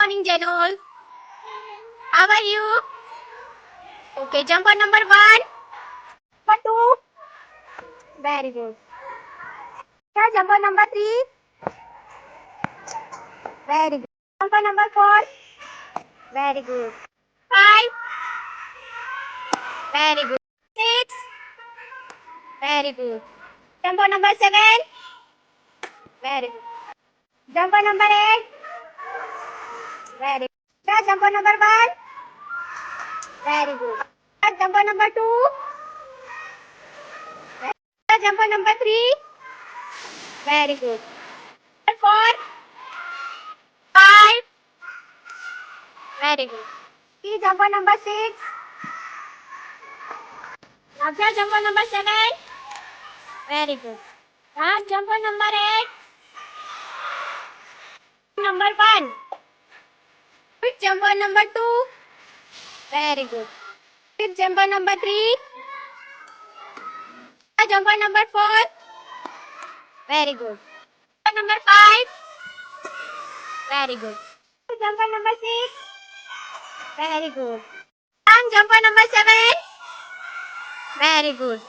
Morning, Janol. How are you? Okay, jumper number one. Number two. Very good. Here, jumper number three. Very good. Jumper number four. Very good. Five. Very good. Six. Very good. Jumper number seven. Very good. Jumper number eight. Very good. Here, jumper number one. Very good. Here, jumper number two. Here, jumper number three. Very good. Four. Five. Very good. See jumper number six. Now here jumper number seven. Very good. Now jumper number eight. Number one. With jumper number two. Very good. With jumper number three. Jumper number four. Very good. Jumper number five. Very good. Jumper number six. Very good. And jumper number seven. Very good.